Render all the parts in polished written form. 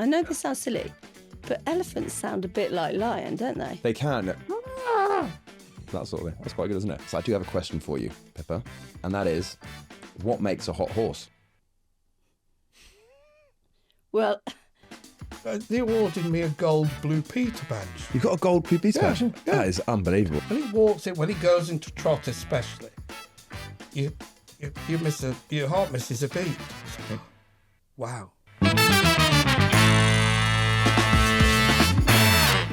I know this sounds silly, but elephants sound a bit like lion, don't they? They can. That sort of thing. That's quite good, isn't it? So I do have a question for you, Pippa, and that is, what makes a hot horse? Well, They awarded me a gold Blue Peter badge. You've got a gold Blue Peter badge? Yeah. That is unbelievable. When he walks it, when he goes into trot especially, you miss your heart misses a beat. Wow.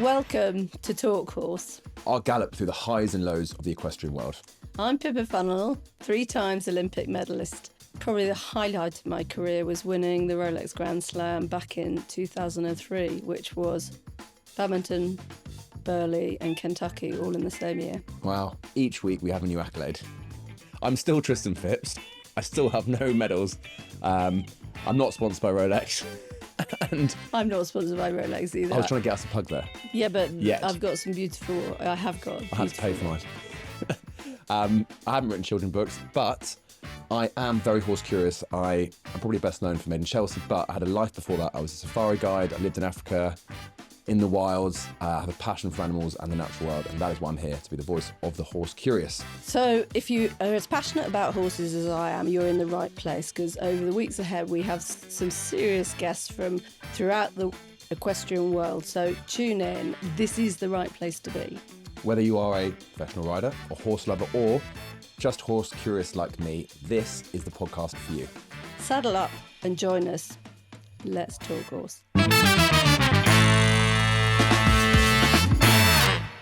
welcome to Talk Horse. I'll gallop through the highs and lows of the equestrian world. I'm Pippa Funnell, 3 times Olympic medalist. Probably the highlight of my career was winning the Rolex Grand Slam back in 2003, which was Badminton, Burghley and Kentucky all in the same year. Wow. Each week we have a new accolade. I'm still Tristan Phipps. I still have no medals. I'm not sponsored by Rolex. And I'm not sponsored by Rolex either. I was trying to get us a plug there. Yeah, but Yet. I've got some beautiful... I have got I had to pay for mine. I haven't written children's books, but I am very horse curious. I'm probably best known for Made in Chelsea, but I had a life before that. I was a safari guide. I lived in Africa, in the wilds. I have a passion for animals and the natural world, and that is why I'm here, to be the voice of the horse curious. So if you are as passionate about horses as I am, you're in the right place, because over the weeks ahead we have some serious guests from throughout the equestrian world. So tune in. This is the right place to be. Whether you are a professional rider, a horse lover, or just horse curious like me, this is the podcast for you. Saddle up and join us. Let's talk horse.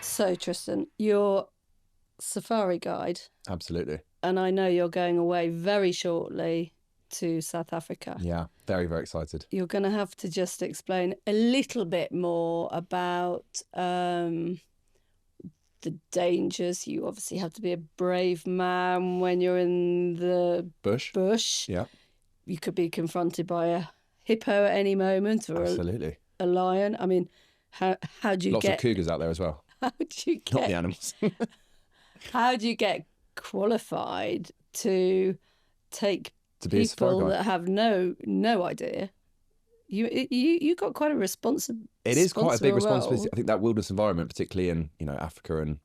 So Tristan, you're safari guide, Absolutely. and I know you're going away very shortly to South Africa. Yeah, very, very excited. You're going to have to just explain a little bit more about the dangers. You obviously have to be a brave man when you're in the Bush. Yeah, You could be confronted by a hippo at any moment, or absolutely. a lion. I mean, how do you Lots get... of cougars out there as well. How do you get... Not the animals. How do you get qualified to take To be a safari people guide. that have no idea? You got quite a responsibility. It is quite a big responsibility. Role. I think that wilderness environment, particularly in Africa, and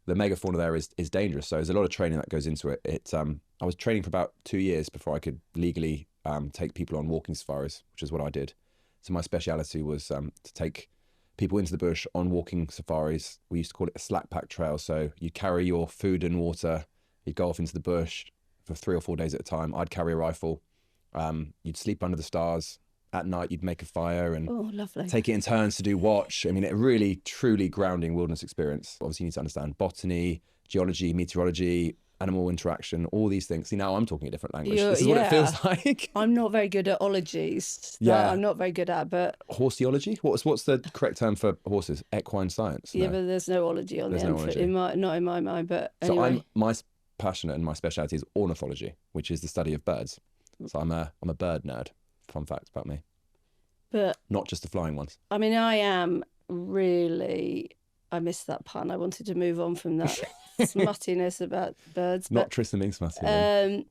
the megafauna there is dangerous. So there's a lot of training that goes into it. I was training for about 2 years before I could legally take people on walking safaris, which is what I did. So my speciality was to take people into the bush on walking safaris. We used to call it a slack pack trail. So you carry your food and water, you'd go off into the bush for 3 or 4 days at a time. I'd carry a rifle. You'd sleep under the stars. At night, you'd make a fire and lovely. take it in turns to do watch. I mean, a really, truly grounding wilderness experience. Obviously, you need to understand botany, geology, meteorology, animal interaction, all these things. See, now I'm talking a different language. This is what it feels like. I'm not very good at ologies. Yeah. I'm not very good at, but... Horseology? What's the correct term for horses? Equine science? Yeah, No. but there's no ology on There's the no end. ology. Not in my mind, but So anyway. my passion and my speciality is ornithology, which is the study of birds. So I'm a bird nerd. Fun fact about me. But, Not just the flying ones. I mean, I am really... I missed that pun. I wanted to move on from that smuttiness about birds. Not Tristan being smutty.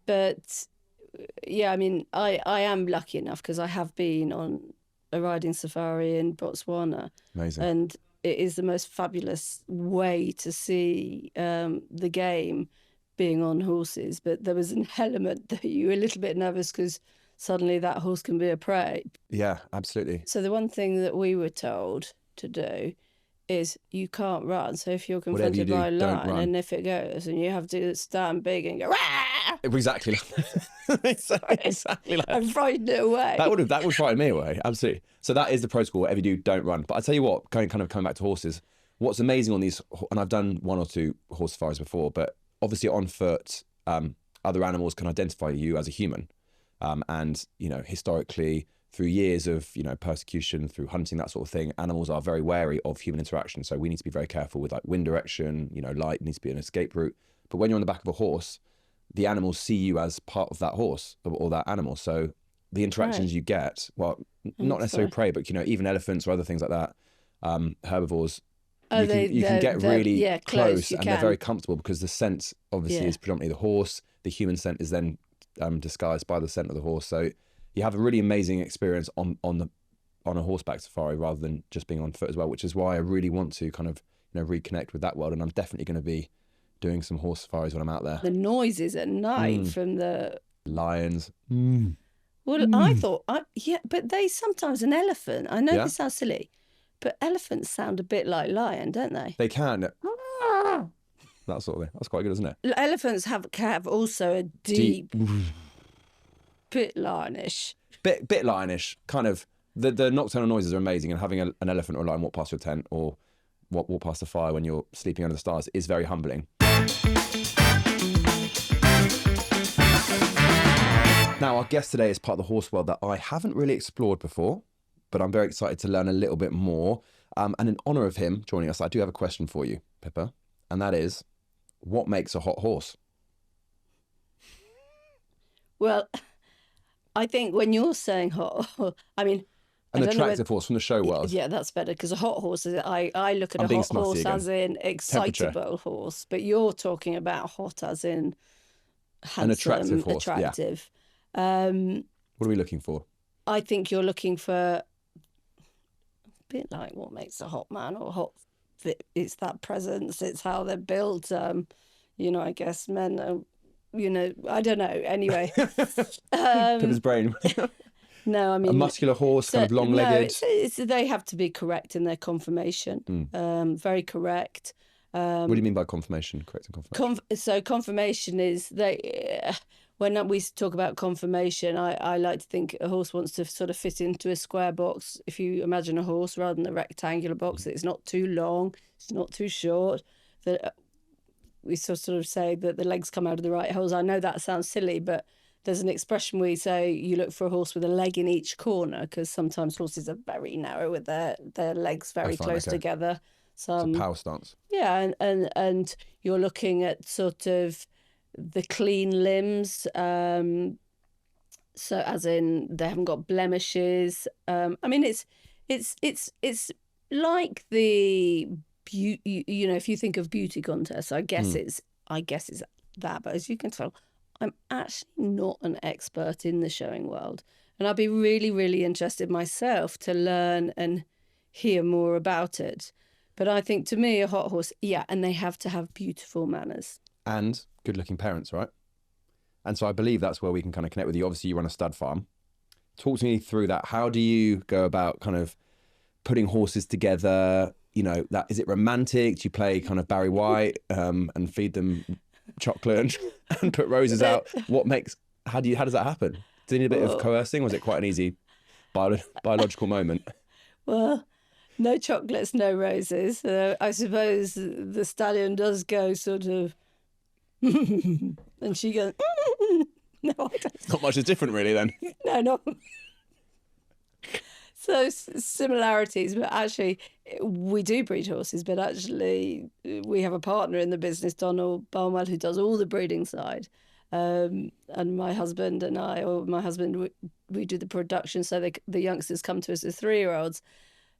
But yeah, I mean, I am lucky enough because I have been on a riding safari in Botswana. Amazing. And it is the most fabulous way to see the game being on horses. But there was an element that you were a little bit nervous because suddenly that horse can be a prey. Yeah, absolutely. So the one thing that we were told to do is you can't run. So if you're confronted by a lion and if it goes and you have to stand big and go, "Rah!" Exactly like exactly like that. and frighten it away. That would frighten me away, absolutely. So that is the protocol. Whatever you do, don't run. But I tell you what, kind of coming back to horses, what's amazing on these, and I've done 1 or 2 horse safaris before, but obviously on foot, other animals can identify you as a human, and historically, through years of persecution, through hunting, that sort of thing, animals are very wary of human interaction. So we need to be very careful with like wind direction. Light needs to be an escape route. But when you're on the back of a horse, the animals see you as part of that horse or that animal. So the interactions you get, well, not necessarily prey, but even elephants or other things like that, herbivores. You can get really close and they're very comfortable because the scent obviously is predominantly the horse. The human scent is then disguised by the scent of the horse. So you have a really amazing experience on the on a horseback safari rather than just being on foot as well, which is why I really want to kind of, reconnect with that world. And I'm definitely going to be doing some horse safaris when I'm out there. The noises at night from the lions. Well, I thought, but they sometimes, an elephant, I know Yeah. this sounds silly, but elephants sound a bit like lion, don't they? They can. That sort of thing. That's quite good, isn't it? Elephants have also a deep, bit lionish. Bit lionish. Kind of. The nocturnal noises are amazing, and having an elephant or a lion walk past your tent or walk past the fire when you're sleeping under the stars is very humbling. Now, our guest today is part of the horse world that I haven't really explored before, but I'm very excited to learn a little bit more. And in honour of him joining us, I do have a question for you, Pippa, and that is, what makes a hot horse? Well, I think when you're saying hot, I mean... An attractive horse from the show world. Yeah, that's better, because a hot horse, I look at I'm a being hot snotty horse again. as in excitable horse, but you're talking about hot as in handsome, An attractive horse, yeah. attractive. What are we looking for? I think you're looking for a bit like what makes a hot man or hot. It's that presence. It's how they're built. I guess men are. I don't know. Anyway, Pippa's brain. no, I mean A muscular horse, kind of long-legged. No, they have to be correct in their conformation. Very correct. What do you mean by conformation? Correct and conformation. So conformation is when we talk about conformation, I like to think a horse wants to sort of fit into a square box. If you imagine a horse rather than a rectangular box, it's not too long, it's not too short. That we sort of say that the legs come out of the right holes. I know that sounds silly, but there's an expression we say you look for a horse with a leg in each corner, because sometimes horses are very narrow with their legs very close together. It's a power stance. Yeah, and you're looking at sort of the clean limbs, so as in they haven't got blemishes. I mean, it's like the beauty. If you think of beauty contests, I guess it's that. But as you can tell, I'm actually not an expert in the showing world, and I'd be really, really interested myself to learn and hear more about it. But I think, to me, a hot horse, and they have to have beautiful manners. And good-looking parents, right? And so I believe that's where we can kind of connect with you. Obviously, you run a stud farm. Talk to me through that. How do you go about kind of putting horses together? Is it romantic? Do you play kind of Barry White and feed them chocolate and put roses out? How does that happen? Do you need a bit of coercing? Was it quite an easy biological moment? Well, no chocolates, no roses. I suppose the stallion does go sort of, and she goes, no, I don't. Not much is different, really, then. No, not. So similarities, but actually we do breed horses, but actually we have a partner in the business, Donald Barnwell, who does all the breeding side. And my husband and I, or my husband, we do the production, so the youngsters come to us as 3-year-olds.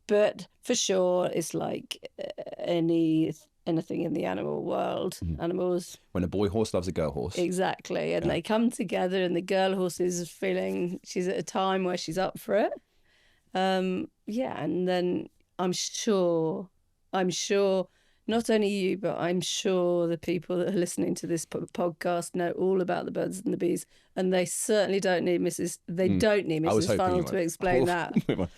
But for sure, it's like anything in the animal world. Animals. When a boy horse loves a girl horse. Exactly. And they come together, and the girl horse is feeling she's at a time where she's up for it. And then I'm sure, not only you, but I'm sure the people that are listening to this podcast know all about the birds and the bees, and they certainly don't need Mrs. Funnell to explain that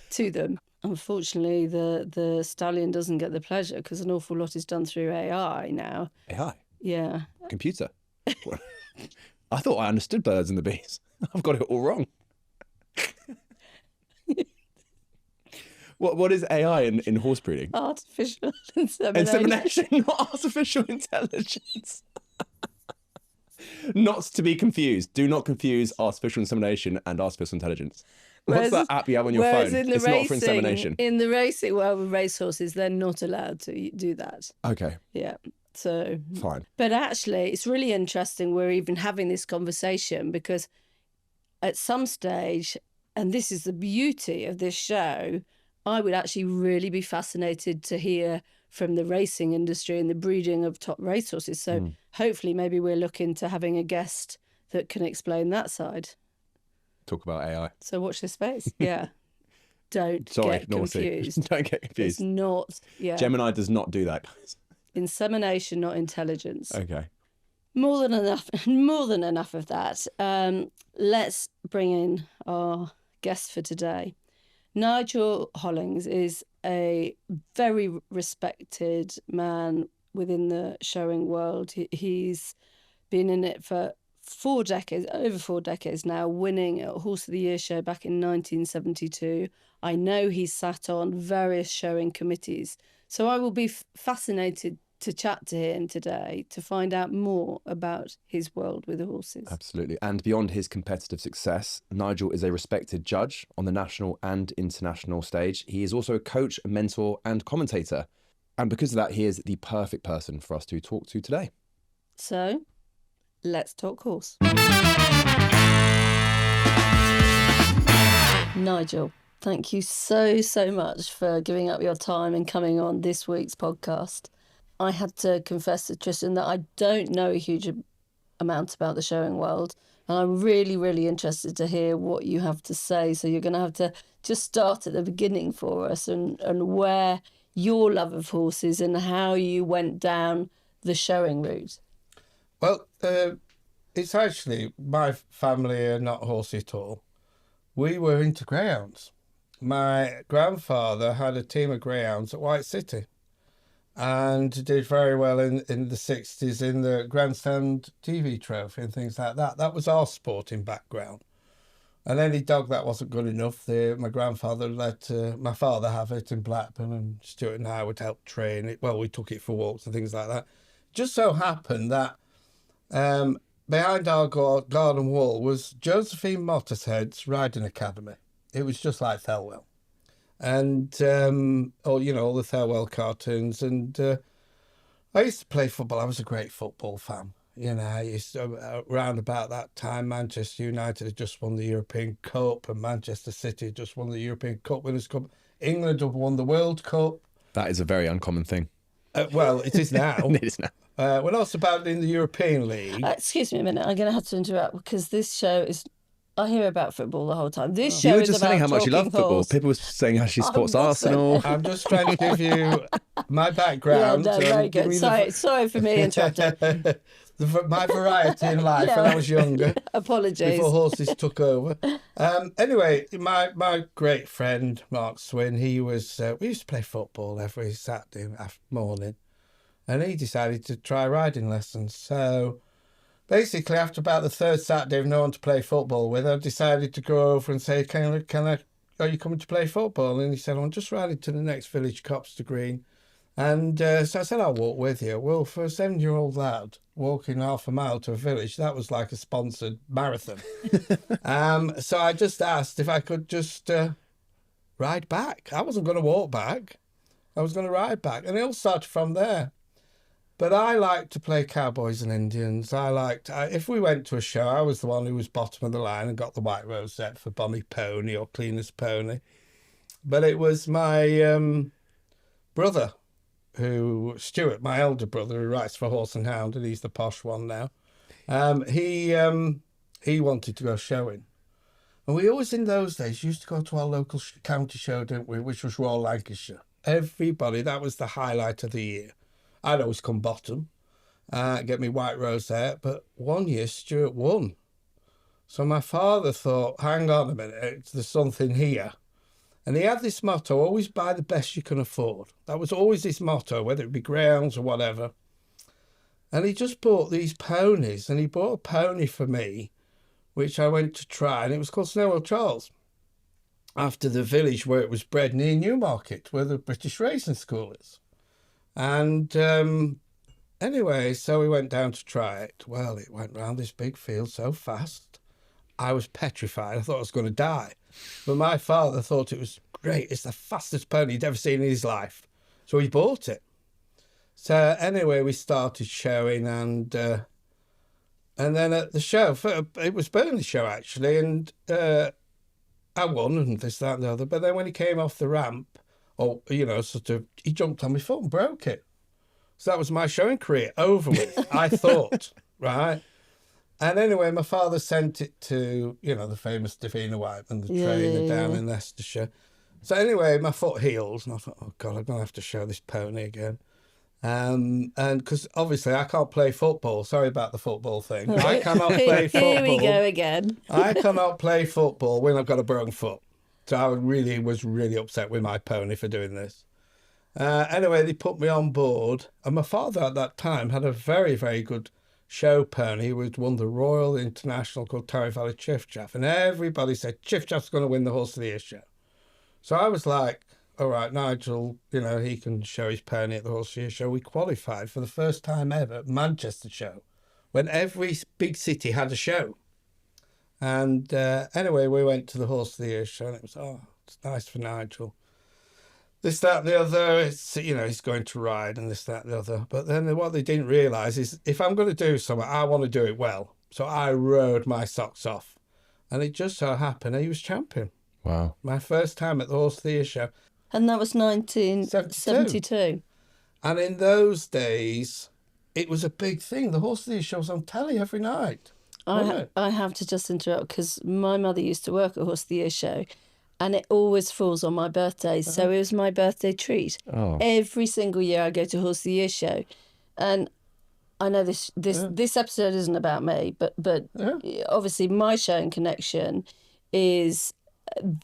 to them. Unfortunately, the stallion doesn't get the pleasure because an awful lot is done through AI now. AI? Yeah. Computer? I thought I understood birds and the bees. I've got it all wrong. What is AI in horse breeding? Artificial insemination. Insemination, not artificial intelligence. Not to be confused. Do not confuse artificial insemination and artificial intelligence. What's that app you have on your phone? It's not for insemination. In the racing world with racehorses, they're not allowed to do that. Okay. Yeah. So fine. But actually, it's really interesting we're even having this conversation, because at some stage, and this is the beauty of this show, I would actually really be fascinated to hear from the racing industry and the breeding of top racehorses. So hopefully maybe we're looking to having a guest that can explain that side. Talk about AI. So watch this space. Yeah. Don't Sorry, get naughty. confused. Don't get It's confused. not, yeah. Gemini does not do that, guys. Insemination, not intelligence. Okay. More than enough. More than enough of that. Let's bring in our guest for today. Nigel Hollings is a very respected man within the showing world. He's been in it for over 4 decades now, winning a Horse of the Year show back in 1972. I know he's sat on various showing committees. So I will be fascinated to chat to him today to find out more about his world with the horses. Absolutely. And beyond his competitive success, Nigel is a respected judge on the national and international stage. He is also a coach, a mentor, and commentator. And because of that, he is the perfect person for us to talk to today. So, let's talk horse. Nigel, thank you so much for giving up your time and coming on this week's podcast. I had to confess to Tristan that I don't know a huge amount about the showing world, and I'm really interested to hear what you have to say. So you're going to have to just start at the beginning for us and where your love of horses and how you went down the showing route. Well, it's actually, my family are not horsey at all. We were into greyhounds. My grandfather had a team of greyhounds at White City and did very well in the 60s in the Grandstand TV trophy and things like that. That was our sporting background. And any dog that wasn't good enough, my grandfather let my father have it in Blackburn, and Stuart and I would help train it. Well, we took it for walks and things like that. Just so happened that behind our garden wall was Josephine Mottershead's riding academy. It was just like Thelwell. And, all the Thelwell cartoons. And I used to play football. I was a great football fan. I used to, around about that time, Manchester United had just won the European Cup and Manchester City had just won the European Cup Winners' Cup. England had won the World Cup. That is a very uncommon thing. Well, it is now. It is now. We're not about in the European League. Excuse me a minute. I'm going to have to interrupt because this show is... I hear about football the whole time. This show You were is just about saying how much you love football. horse. People were saying how she supports wasn't. Arsenal. I'm just trying to give you my background. Yeah, no, very good. Sorry for me interrupting. My variety in life when I was younger. Apologies. Before horses took over. Anyway, my great friend Mark Swin, he was. We used to play football every Saturday morning, and he decided to try riding lessons. So basically, after about the third Saturday of no one to play football with, I decided to go over and say, "Can I? Are you coming to play football?" And he said, "I'm just riding to the next village, Copster Green." And so I said, "I'll walk with you." Well, for a 7-year-old lad walking half a mile to a village, that was like a sponsored marathon. So I just asked if I could just ride back. I wasn't going to walk back. I was going to ride back. And it all started from there. But I liked to play cowboys and Indians. If we went to a show, I was the one who was bottom of the line and got the white rosette for Bonnie Pony or Cleanest Pony. But it was my brother, Stuart, my elder brother, who writes for Horse and Hound, and he's the posh one now. He wanted to go showing. And we always, in those days, used to go to our local county show, didn't we, which was Royal Lancashire. Everybody, that was the highlight of the year. I'd always come bottom, get me white rosette, but one year Stuart won. So my father thought, hang on a minute, there's something here. And he had this motto, always buy the best you can afford. That was always his motto, whether it be greyhounds or whatever. And he just bought these ponies, and he bought a pony for me, which I went to try, and it was called Snowell Charles, after the village where it was bred near Newmarket, where the British Racing School is. And anyway, so we went down to try it. Well, it went round this big field so fast. I was petrified. I thought I was going to die. But my father thought it was great. It's the fastest pony he'd ever seen in his life. So he bought it. So anyway, we started showing, and then at the show, it was Burnley's show actually, and I won and this, that and the other. But then when he came off the ramp, he jumped on my foot and broke it. So that was my showing career over with, I thought, right? And anyway, my father sent it to, the famous Davina White and the trainer down in Leicestershire. So anyway, my foot healed, and I thought, oh God, I'm going to have to show this pony again. And because obviously I can't play football. Sorry about the football thing. I cannot play football. Here we go again. I cannot play football when I've got a broken foot. So I was really upset with my pony for doing this. Anyway, they put me on board, and my father at that time had a very, very good show pony who had won the Royal International called Tarry Valley Chiff-Chaff, and everybody said Chiff-Chaff's going to win the Horse of the Year show. So I was like, all right, Nigel, he can show his pony at the Horse of the Year show. We qualified for the first time ever at Manchester show, when every big city had a show. And anyway, we went to the Horse of the Year show, and it was, it's nice for Nigel. This, that, and the other, it's, he's going to ride and this, that, and the other. But then what they didn't realise is if I'm going to do something, I want to do it well. So I rode my socks off. And it just so happened he was champion. Wow. My first time at the Horse of the Year show. And that was 1972. And in those days, it was a big thing. The Horse of the Year show was on telly every night. I have to just interrupt because my mother used to work at Horse of the Year show, and it always falls on my birthday. So it was my birthday treat. Oh. Every single year I go to Horse of the Year show. And I know this episode isn't about me, but obviously my showing connection is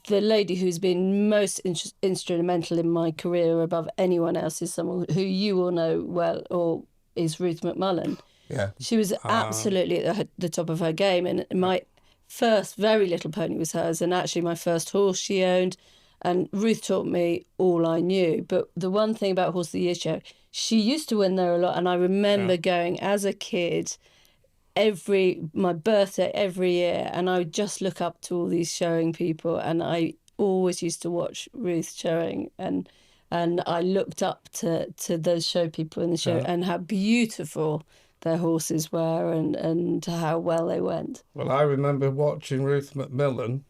the lady who's been most instrumental in my career above anyone else is someone who you all know well, or is Ruth McMullen. Yeah. She was absolutely at the top of her game, and my first very little pony was hers, and actually my first horse she owned, and Ruth taught me all I knew. But the one thing about Horse of the Year show, she used to win there a lot, and I remember going as a kid my birthday every year, and I would just look up to all these showing people, and I always used to watch Ruth showing, and I looked up to those show people in the show and how beautiful their horses were and how well they went. Well, I remember watching Ruth McMillan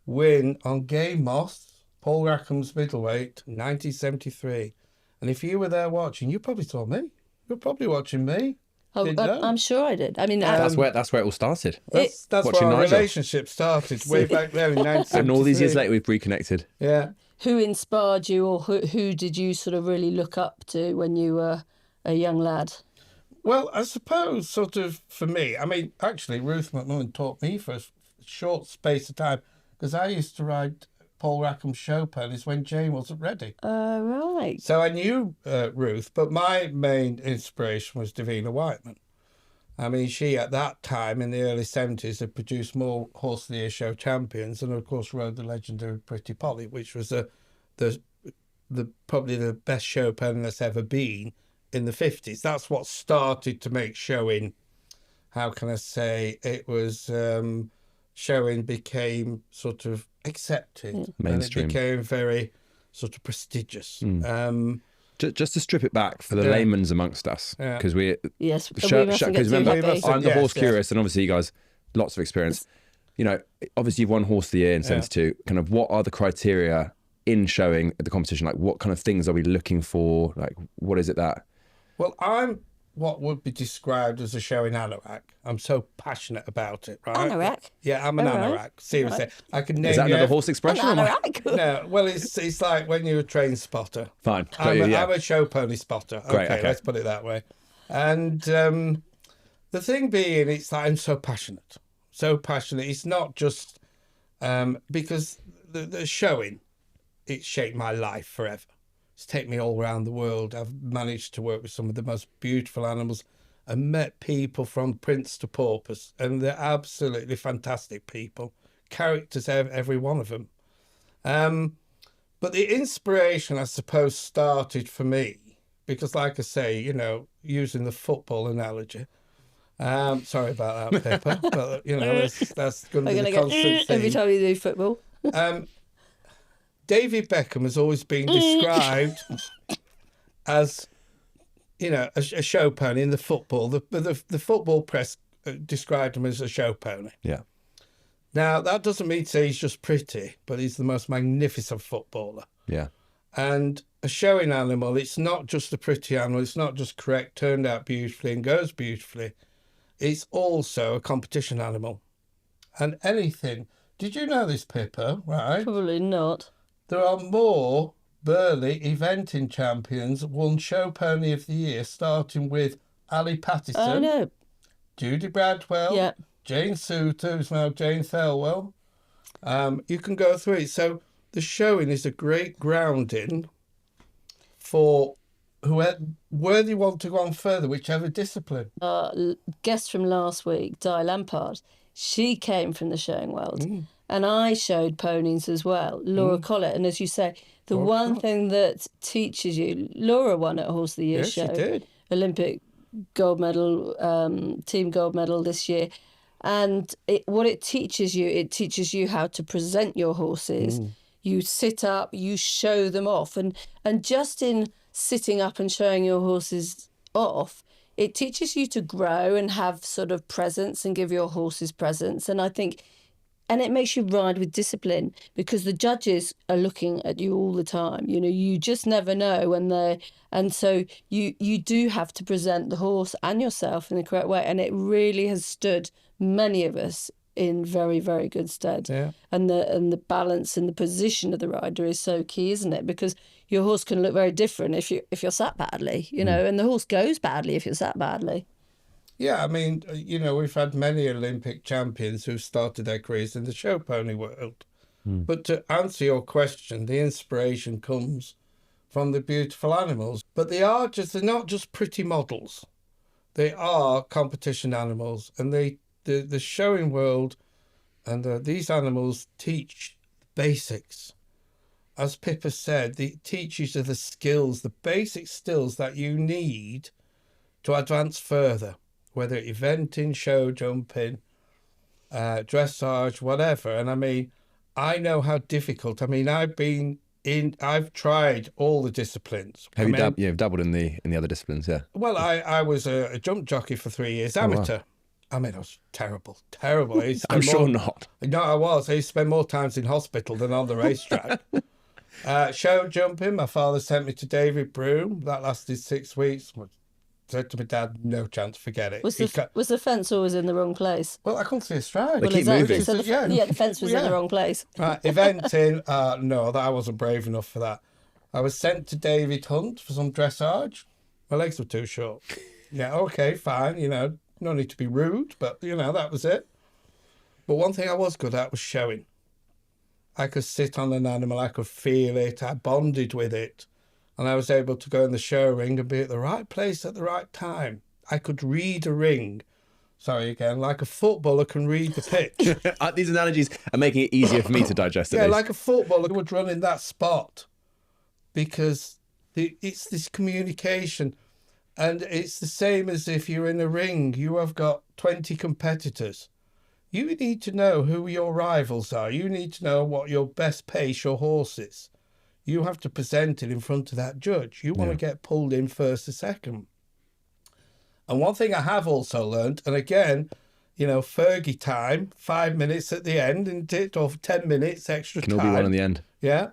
win on Gay Moss, Paul Rackham's middleweight, 1973. And if you were there watching, you probably saw me. You were probably watching me. I'm sure I did. I mean, that's where it all started. That's where our Nigel. Relationship started way back there in 1973. And all these years later, we've reconnected. Yeah. Who inspired you, or who did you sort of really look up to when you were a young lad? Well, I suppose sort of for me, I mean, actually, Ruth McMullen taught me for a short space of time because I used to ride Paul Rackham's show ponies when Jane wasn't ready. Right. So I knew Ruth, but my main inspiration was Davina Whiteman. I mean, she at that time in the early 70s had produced more Horse of the Year show champions, and of course rode the legendary Pretty Polly, which was the probably the best show pony that's ever been in the 50s. That's what started to make showing, how can I say, it was showing became sort of accepted. Mainstream. And it became very sort of prestigious. Just to strip it back for the layman's amongst us, because we remember I'm the horse curious, and obviously you guys lots of experience. Obviously you've won Horse of the Year in 72. Kind of what are the criteria in showing at the competition? Like what kind of things are we looking for? Like what is it that? Well, I'm what would be described as a showing anorak. I'm so passionate about it, right? Anorak? Yeah, I'm an anorak. Seriously. Right. I can name Is that another horse expression? No, well, it's like when you're a train spotter. Fine. I'm a show pony spotter. Great, okay, let's put it that way. And the thing being, it's that I'm so passionate. So passionate. It's not just because the showing, it shaped my life forever. It's taken me all around the world. I've managed to work with some of the most beautiful animals and met people from prince to paupers, and they're absolutely fantastic people, characters, every one of them. But the inspiration, I suppose, started for me because, like I say, using the football analogy. Sorry about that, Pippa, but that's going to be the constant thing. Every time you do football. David Beckham has always been described as, a show pony in the football. The football press described him as a show pony. Yeah. Now, that doesn't mean to say he's just pretty, but he's the most magnificent footballer. Yeah. And a showing animal, it's not just a pretty animal. It's not just correct, turned out beautifully and goes beautifully. It's also a competition animal. And anything... Did you know this, Pippa, right? Probably not. there are more Burley eventing champions won Show Pony of the Year, starting with Ali Pattison, Oh, no. Judy Bradwell, Yeah. Jane Souter, who's now Jane Thelwell. You can go through it. So the showing is a great grounding for where they want to go on further, whichever discipline. Guest from last week, Di Lampard, she came from the showing world. And I showed ponies as well, Laura Collett. And as you say, the one thing that teaches you, Laura won at Horse of the Year show. Yes, she did. Olympic gold medal, team gold medal this year. And what it teaches you how to present your horses. You sit up, you show them off. And just in sitting up and showing your horses off, it teaches you to grow and have sort of presence and give your horses presence. And I think, and it makes you ride with discipline, because the judges are looking at you all the time. You know, you just never know when they're, and so you do have to present the horse and yourself in the correct way. And it really has stood many of us in very, very good stead. Yeah. And the balance and the position of the rider is so key, isn't it? Because your horse can look very different if you're sat badly, you know, and the horse goes badly if you're sat badly. Yeah, I mean, you know, we've had many Olympic champions who've started their careers in the show pony world. But to answer your question, the inspiration comes from the beautiful animals. But they're not just pretty models. They are competition animals. And the showing world and these animals teach basics. As Pippa said, they teach you the skills, the basic skills that you need to advance further, whether eventing, show jumping, dressage, whatever. And I mean, I know how difficult. I mean, I've tried all the disciplines. You've dabbled in the other disciplines, yeah. Well, I was a jump jockey for 3 years, amateur. Wow. I mean, I was terrible. I'm sure not. No, I was. I used to spend more times in hospital than on the racetrack. Show jumping, my father sent me to David Broome. That lasted 6 weeks. I said to my dad, no chance, forget it. Was the fence always in the wrong place? Well, I couldn't see a stride. They keep moving. So the fence was in the wrong place. Right, eventing, no, I wasn't brave enough for that. I was sent to David Hunt for some dressage. My legs were too short. Yeah, okay, fine, you know, no need to be rude, but, you know, that was it. But one thing I was good at was showing. I could sit on an animal, I could feel it, I bonded with it. And I was able to go in the show ring and be at the right place at the right time. I could read a ring. Sorry again, like a footballer can read the pitch. These analogies are making it easier for me to digest. Yeah, like a footballer would run in that spot, because it's this communication. And it's the same as if you're in a ring, you have got 20 competitors. You need to know who your rivals are. You need to know what your best pace your horse is. You have to present it in front of that judge. You want to get pulled in first or second. And one thing I have also learned, and again, you know, Fergie time, 5 minutes at the end, isn't it? Or 10 minutes extra time. Can all be one in the end. Yeah.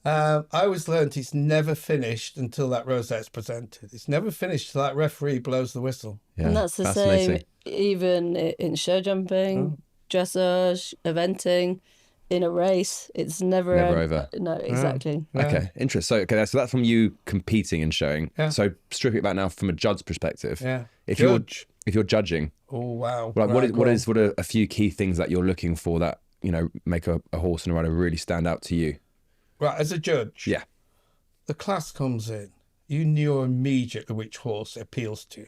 I always learned it's never finished until that rosette's presented. It's never finished till that referee blows the whistle. Yeah, and that's the same even in show jumping, dressage, eventing, in a race. It's never over. No, exactly. Yeah. Okay, interesting. So that's from you competing and showing. Yeah. So stripping it back now from a judge's perspective. Yeah. If you're judging, oh wow. like Right, what are a few key things that you're looking for that, you know, make a horse and a rider really stand out to you? Right, as a judge, Yeah. the class comes in. You knew immediately which horse appeals to you.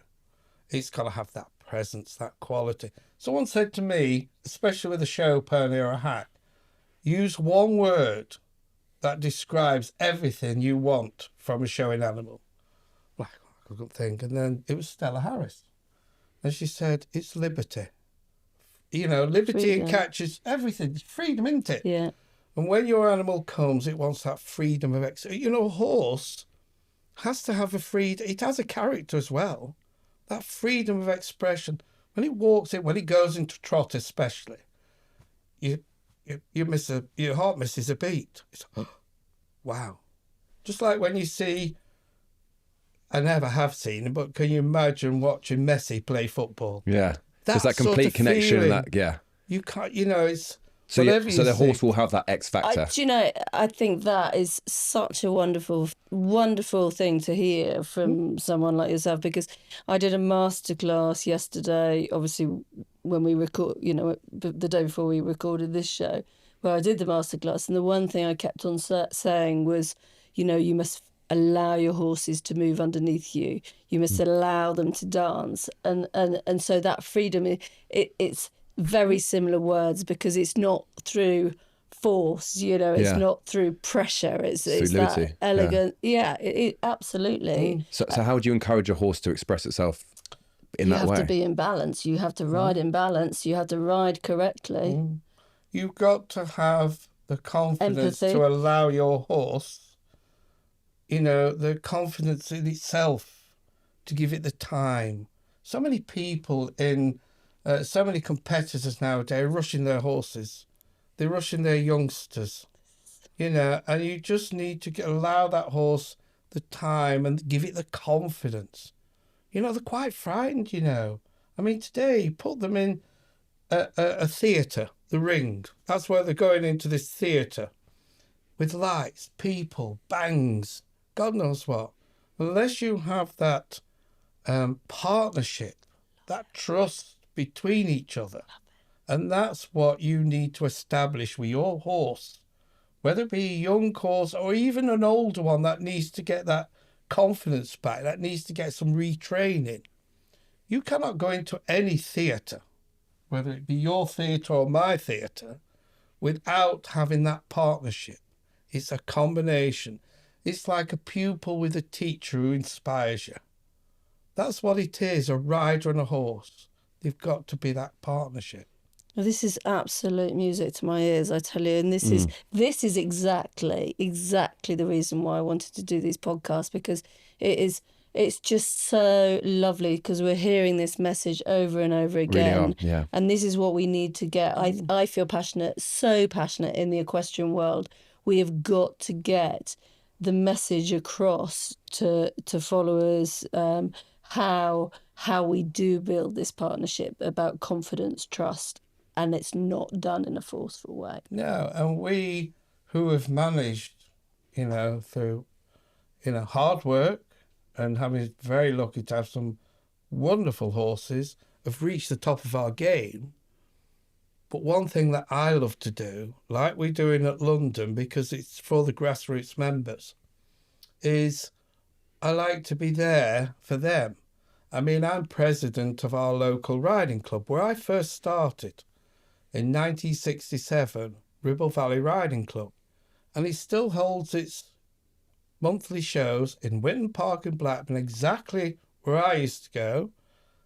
It's got to have that presence, that quality. Someone said to me, especially with a show pony or a hack, use one word that describes everything you want from a showing animal. Like, I couldn't think. And then it was Stella Harris. And she said, it's liberty. You know, liberty Freedom. catches everything. It's freedom, isn't it? Yeah. And when your animal comes, it wants that freedom of you know, a horse has to have a freedom. It has a character as well. That freedom of expression. When it walks in, when it goes into trot especially, you miss your heart misses a beat. It's, wow. Just like when you see, I never have seen it, but can you imagine watching Messi play football? Yeah. That There's that sort complete of connection. feeling. And that, yeah. You can't, you know, it's So, Whatever so you the horse think. will have that X factor. Do you know, I think that is such a wonderful, wonderful thing to hear from someone like yourself, because I did a masterclass yesterday, obviously when we record, the day before we recorded this show, where I did the masterclass. And the one thing I kept on saying was, you must allow your horses to move underneath you. You must allow them to dance. And so that freedom, it's very similar words, because it's not through force, it's not through pressure. It's Through that liberty. elegant. Absolutely. So how would you encourage a horse to express itself in You that have way? to be in balance. You have to ride in balance. You have to ride correctly. You've got to have the confidence Empathy. to allow your horse, the confidence in itself, to give it the time. So many people so many competitors nowadays are rushing their horses. They're rushing their youngsters, and you just need to allow that horse the time and give it the confidence. They're quite frightened, I mean, today, you put them in a theatre, the ring. That's where they're going into this theatre with lights, people, bangs, God knows what. Unless you have that partnership, that trust between each other, and that's what you need to establish with your horse, whether it be a young horse or even an older one that needs to get that confidence back, that needs to get some retraining. You cannot go into any theatre, whether it be your theatre or my theatre, without having that partnership. It's a combination. It's like a pupil with a teacher who inspires you. That's what it is, a rider and a horse. They've got to be that partnership. Well, this is absolute music to my ears, I tell you. And this is exactly the reason why I wanted to do these podcasts, because it's just so lovely, because we're hearing this message over and over again. Really are, yeah. And this is what we need to get. I feel passionate, so passionate in the equestrian world. We have got to get the message across to followers, how we do build this partnership about confidence, trust, and it's not done in a forceful way. No, and we who have managed, through, hard work and having very lucky to have some wonderful horses, have reached the top of our game. But one thing that I love to do, like we're doing at London, because it's for the grassroots members, is I like to be there for them. I mean, I'm president of our local riding club, where I first started in 1967, Ribble Valley Riding Club. And it still holds its monthly shows in Winton Park in Blackburn, exactly where I used to go.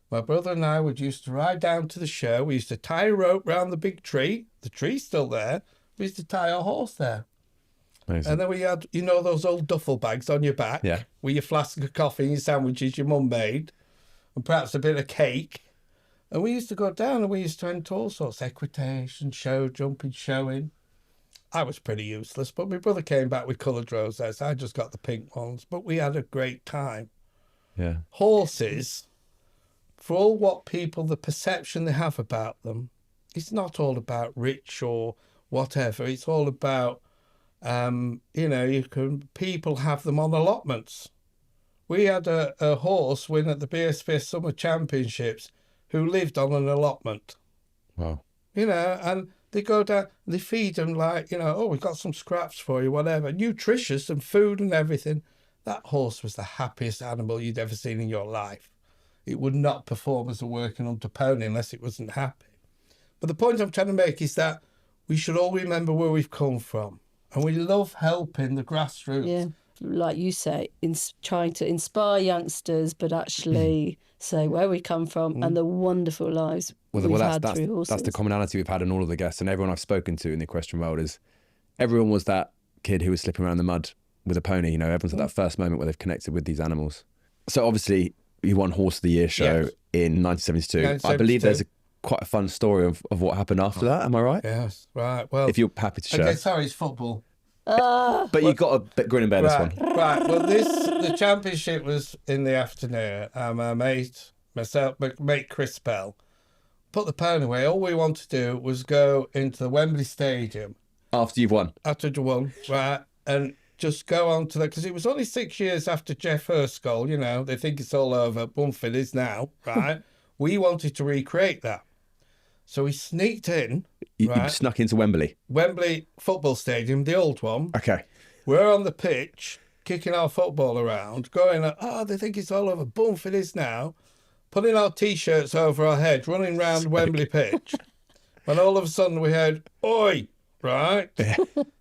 My brother and I used to ride down to the show. We used to tie a rope round the big tree. The tree's still there. We used to tie our horse there. Amazing. And then we had, those old duffel bags on your back, with your flask of coffee and your sandwiches your mum made, and perhaps a bit of cake. And we used to go down and we used to enter all sorts, equitation, show jumping, showing. I was pretty useless, but my brother came back with coloured roses. I just got the pink ones, but we had a great time. Yeah. Horses, for all the perception they have about them, it's not all about rich or whatever. It's all about, people have them on allotments. We had a horse win at the BSPS Summer Championships who lived on an allotment. Wow. And they go down, they feed them like, we've got some scraps for you, whatever, nutritious and food and everything. That horse was the happiest animal you'd ever seen in your life. It would not perform as a working under pony unless it wasn't happy. But the point I'm trying to make is that we should all remember where we've come from. And we love helping the grassroots. Yeah, like you say, trying to inspire youngsters, but actually say where we come from and the wonderful lives we've had through horses. That's the commonality we've had in all of the guests, and everyone I've spoken to in the equestrian world is everyone was that kid who was slipping around the mud with a pony. Everyone's at that first moment where they've connected with these animals. So obviously you won Horse of the Year show in 1972. I believe there's quite a fun story of what happened after that. Am I right? Yes, right. Well, if you're happy to share. Okay, sorry, it's football. But you got a grin and bear this one. Right. Well, the championship was in the afternoon. My mate Chris Bell put the pony away. All we wanted to do was go into the Wembley Stadium After you've won. after you won, right, and just go on to that, because it was only 6 years after Jeff Hurst's goal. You know, they think it's all over. Bumford is now, right? We wanted to recreate that. So we sneaked in, You right? snuck into Wembley. Wembley Football Stadium, the old one. Okay. We're on the pitch, kicking our football around, going, they think it's all over. Bumford is now. Putting our T-shirts over our head, running round Wembley pitch. When all of a sudden we heard, oi, right?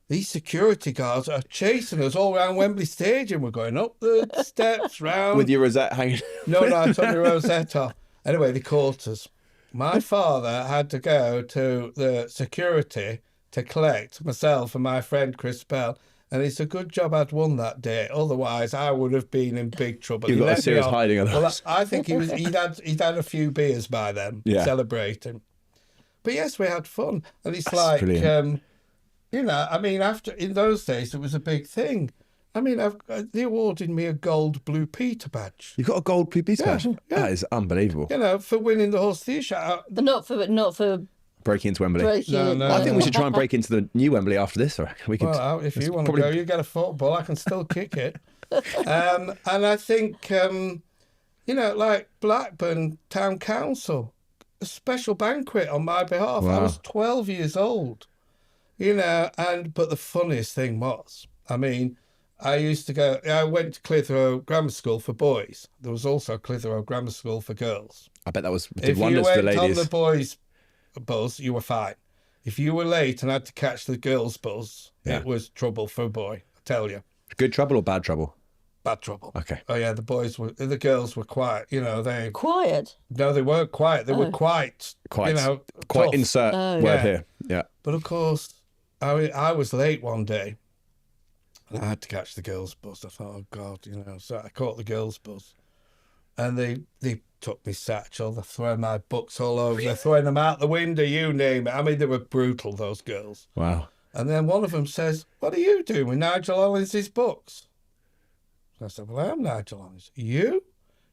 These security guards are chasing us all around Wembley Stadium. We're going up the steps, round. With your rosette hanging. No, I took the rosette off. Anyway, they caught us. My father had to go to the security to collect myself and my friend Chris Bell. And it's a good job I'd won that day. Otherwise, I would have been in big trouble. You've got a serious hiding otherwise. Well, I think he'd had a few beers by then, celebrating. But yes, we had fun. And it's like, you know, I mean, in those days, it was a big thing. I mean, they awarded me a gold Blue Peter badge. You've got a gold Blue Peter badge? Yeah. That is unbelievable. You know, for winning the Horse Theatre Show. But not for breaking into Wembley. No. I think we should try and break into the new Wembley after this. We could. Well, if you want to go, you get a football. I can still kick it. And I think, you know, like Blackburn Town Council, a special banquet on my behalf. Wow. I was 12 years old, you know, but the funniest thing was, I mean, I went to Clitheroe Grammar School for boys. There was also Clitheroe Grammar School for girls. I bet that did If you wonders for the went ladies. on the boys' bus, you were fine. If you were late and had to catch the girls' bus, it was trouble for a boy, I tell you. Good trouble or bad trouble? Bad trouble. Okay. Oh yeah, the girls were quiet. You know, quiet. No, they weren't quiet. They were quite. You know, quite tough. insert word here. Yeah. But of course, I was late one day, and I had to catch the girls' bus. I thought, oh God, you know. So I caught the girls' bus, and they took me satchel. They're throwing my books all over. They're throwing them out the window. You name it. I mean, they were brutal, those girls. Wow. And then one of them says, "What are you doing with Nigel Hollings' books?" So I said, "Well, I am Nigel Hollings." You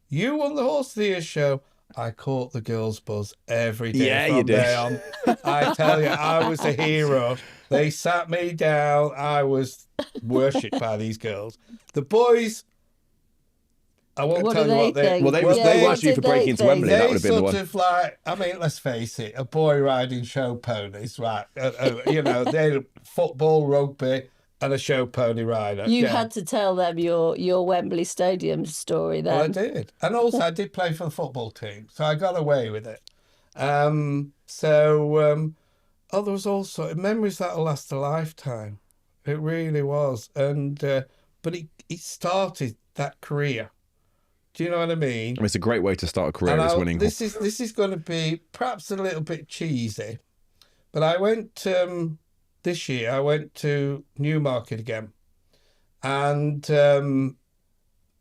won the Horse Theatre Show. I caught the girls' buzz every day. Yeah, from you did. Day on. I tell you, I was a hero. They sat me down. I was worshipped by these girls. The boys, I won't What tell do you they what they... think? Well, they Well, watched you for breaking into Wembley. That They would have been the sort one. of like, I mean, let's face it, a boy riding show ponies, right? You know, they're football, rugby, and a show pony rider. You had to tell them your Wembley Stadium story then. Well, I did. And also, I did play for the football team, so I got away with it. There was also memories that'll last a lifetime. It really was. And but it started that career. Do you know what I mean? I mean, it's a great way to start a career as winning. This is going to be perhaps a little bit cheesy, but I went this year. I went to Newmarket again, and to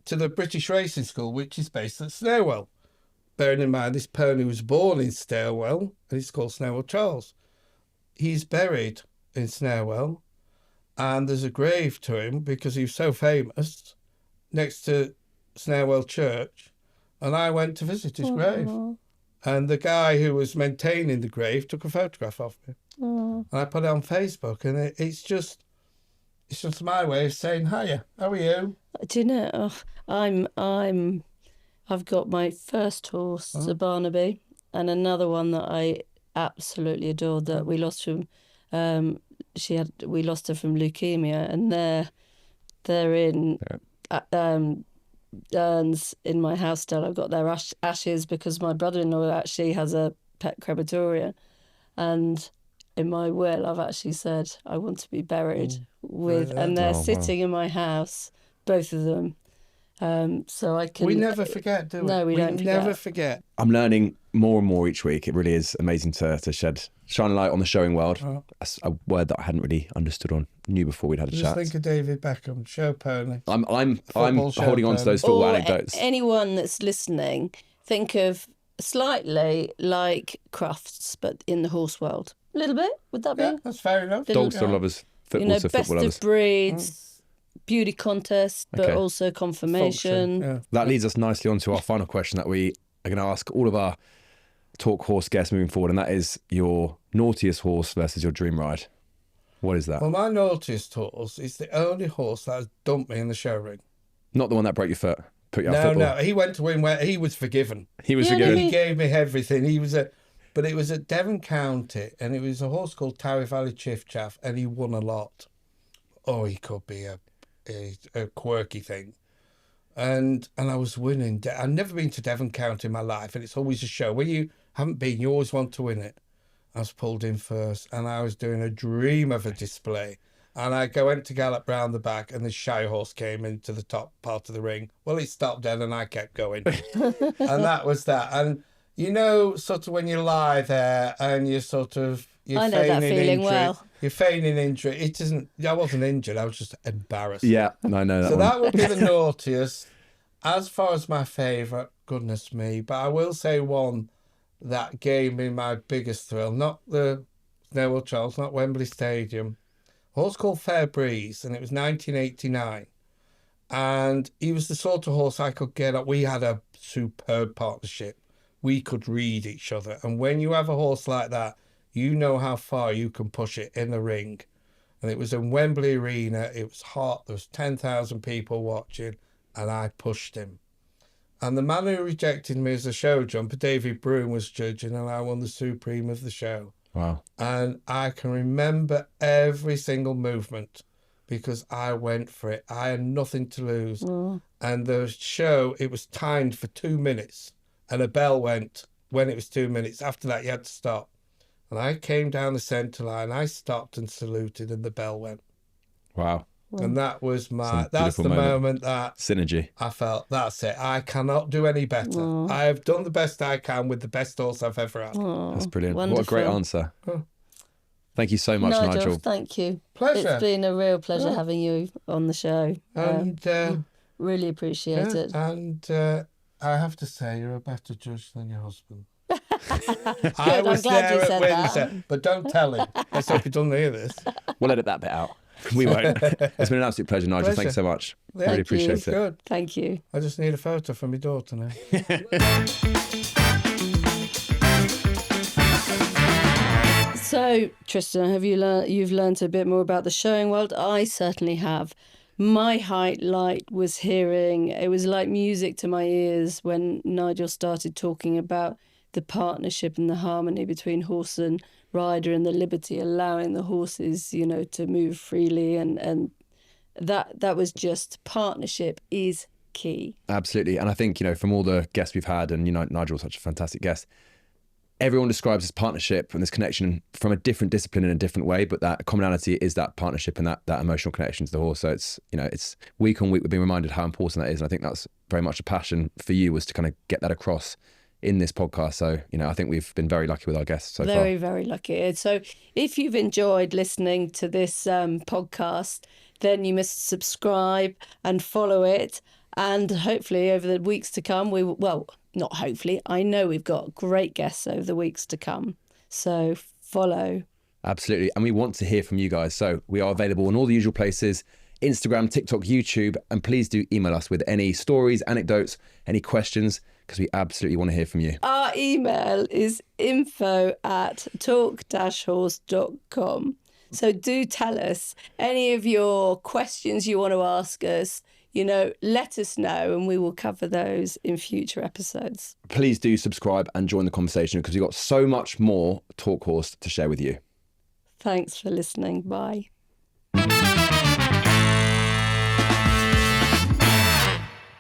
the British Racing School, which is based at Snowell. Bearing in mind, this pony was born in Snowell, and it's called Snowell Charles. He's buried in Snowell, and there's a grave to him because he was so famous next to Snowell Church, and I went to visit his grave, and the guy who was maintaining the grave took a photograph of me, and I put it on Facebook, and it's just my way of saying hiya. How are you? Do you know? I've got my first horse, a Barnaby, and another one that I absolutely adored that we lost from. We lost her from leukemia, and they're in. Urns in my house still. I've got their ashes because my brother-in-law actually has a pet crematoria, and in my will I've actually said I want to be buried with, and they're sitting in my house, both of them. So I can. We never forget, do we? No, we don't. Never forget. I'm learning more and more each week. It really is amazing to shine a light on the showing world. That's a word that I hadn't really understood or knew before we'd had a Just chat. think of David Beckham, show pony. I'm show holding on to those football Or anecdotes. anyone that's listening, think of slightly like Crufts, but in the horse world. A little bit, would that be? Yeah, that's fair enough. Dog still lovers, Best football lovers. of breeds, beauty contest, but Okay. also confirmation. Function, yeah. That leads us nicely on to our final question that we are going to ask all of our talk horse guest moving forward, and that is your naughtiest horse versus your dream ride. What is that? Well, my naughtiest horse is the only horse that has dumped me in the show ring. Not the one that broke your foot, put you out of football. No, he went to win where he was forgiven. He was forgiven. He gave me everything. But it was at Devon County, and it was a horse called Towie Valley Chiff Chaff, and he won a lot. Oh, he could be a quirky thing. And I was winning. I've never been to Devon County in my life, and it's always a show. When you haven't been, you always want to win it. I was pulled in first, and I was doing a dream of a display. And I went to gallop round the back, and the shy horse came into the top part of the ring. Well, he stopped dead, and I kept going. And that was that. And, you know, sort of when you lie there and you're sort of... I know that feeling injury, well. You're feigning injury. It isn't... I wasn't injured. I was just embarrassed. Yeah, I know that So one. that would be the naughtiest. As far as my favourite, goodness me. But I will say one that gave me my biggest thrill. Not the Noel Charles, not Wembley Stadium. A horse called Fair Breeze, and it was 1989. And he was the sort of horse I could get up. We had a superb partnership. We could read each other. And when you have a horse like that, you know how far you can push it in the ring. And it was in Wembley Arena. It was hot. There was 10,000 people watching, and I pushed him. And the man who rejected me as a show jumper, David Broom, was judging, and I won the Supreme of the show. Wow. And I can remember every single movement because I went for it. I had nothing to lose. And the show, it was timed for 2 minutes, and a bell went when it was 2 minutes. After that, you had to stop. And I came down the centre line, I stopped and saluted, and the bell went. Wow. And that was that's the moment that synergy. I felt, that's it. I cannot do any better. I have done the best I can with the best horse I've ever had. That's brilliant. Wonderful. What a great answer. Thank you so much, Nigel. Thank you. Pleasure. It's been a real pleasure having you on the show. And really appreciate it. And I have to say, you're a better judge than your husband. Good, I was I'm glad there you at said Windsor, but don't tell him. Let's hope he doesn't hear this. We'll edit that bit out. We won't. It's been an absolute pleasure, Nigel. Thanks so much. Yeah, really appreciate it. Good. Thank you. I just need a photo for my daughter now. So, Tristan, have you've learnt a bit more about the showing world? I certainly have. My highlight was hearing, it was like music to my ears when Nigel started talking about the partnership and the harmony between horse and rider and the liberty, allowing the horses, you know, to move freely. And that was just, partnership is key. Absolutely. And I think, you know, from all the guests we've had, and, you know, Nigel's such a fantastic guest, everyone describes this partnership and this connection from a different discipline in a different way, but that commonality is that partnership and that emotional connection to the horse. So it's, you know, it's week on week we're being reminded how important that is. And I think that's very much a passion for you, was to kind of get that across in this podcast. So, you know, I think we've been very lucky with our guests so far. Very, very lucky. So if you've enjoyed listening to this podcast, then you must subscribe and follow it. And hopefully over the weeks to come, not hopefully, I know we've got great guests over the weeks to come. So follow. Absolutely. And we want to hear from you guys. So we are available in all the usual places: Instagram, TikTok, YouTube. And please do email us with any stories, anecdotes, any questions, because we absolutely want to hear from you. Our email is info@talk-horse.com. So do tell us any of your questions you want to ask us. You know, let us know and we will cover those in future episodes. Please do subscribe and join the conversation, because we've got so much more Talk Horse to share with you. Thanks for listening. Bye.